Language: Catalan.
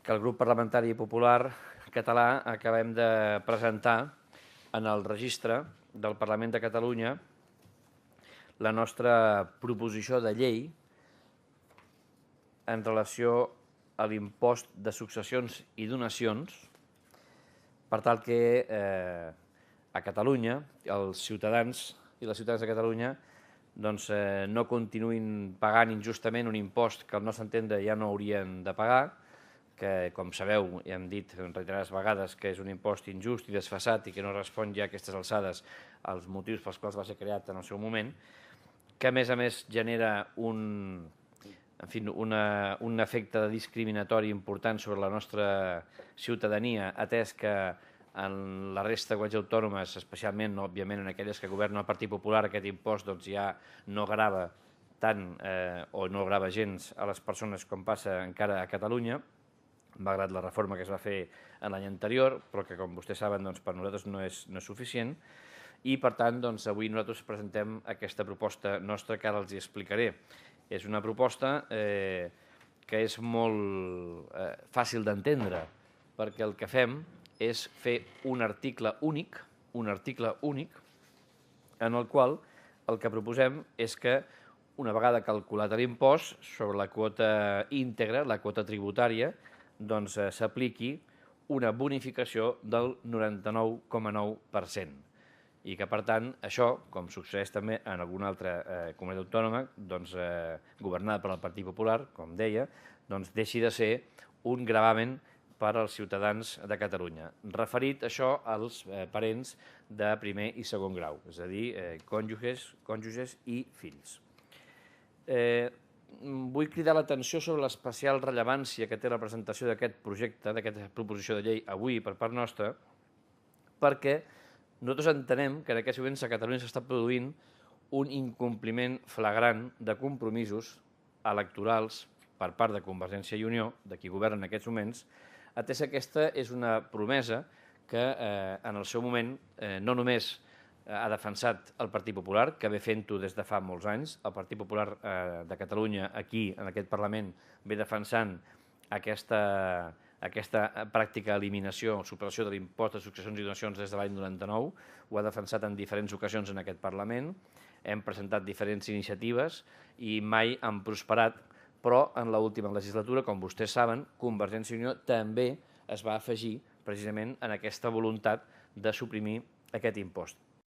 que el grup parlamentari popular català acabem de presentar en el registre del Parlament de Catalunya la nostra proposició de llei en relació a l'impost de successions i donacions, per tal que a Catalunya els ciutadans i les ciutadanes de Catalunya no continuïn pagant injustament un impost que al nostre entendre ja no haurien de pagar, que, com sabeu, ja hem dit en reiterades vegades que és un impost injust i desfasat i que no respon ja a aquestes alçades als motius pels quals va ser creat en el seu moment, que a més genera un efecte discriminatori important sobre la nostra ciutadania, atès que en la resta de comunitats autònomes, especialment, òbviament, en aquelles que governa el Partit Popular, aquest impost ja no grava tant o no grava gens a les persones com passa encara a Catalunya, malgrat la reforma que es va fer l'any anterior, però que, com vostès saben, per nosaltres no és suficient. I, per tant, avui nosaltres presentem aquesta proposta nostra que ara els hi explicaré. És una proposta que és molt fàcil d'entendre, perquè el que fem és fer un article únic, en el qual el que proposem és que, una vegada calculat l'impost sobre la quota íntegra, la quota tributària, s'apliqui una bonificació del 99,9%. I que, per tant, això, com succeeix també en alguna altra comunitat autònoma governada per el Partit Popular, com deia, deixi de ser un gravamen per als ciutadans de Catalunya. Referit això als parents de primer i segon grau, és a dir, cònjuges i fills. Vull cridar l'atenció sobre l'especial rellevància que té la presentació d'aquest projecte, d'aquesta proposició de llei avui per part nostra, perquè nosaltres entenem que en aquests moments a Catalunya s'està produint un incompliment flagrant de compromisos electorals per part de Convergència i Unió, de qui governa en aquests moments, atès que aquesta és una promesa que en el seu moment no només ha defensat el Partit Popular, que ve fent-ho des de fa molts anys. El Partit Popular de Catalunya, aquí, en aquest Parlament, ve defensant aquesta pràctica eliminació o supressió de l'impost de successions i donacions des de l'any 99. Ho ha defensat en diferents ocasions en aquest Parlament. Hem presentat diferents iniciatives i mai han prosperat, però en l'última legislatura, com vostès saben, Convergència i Unió també es va afegir precisament en aquesta voluntat de suprimir aquest impost.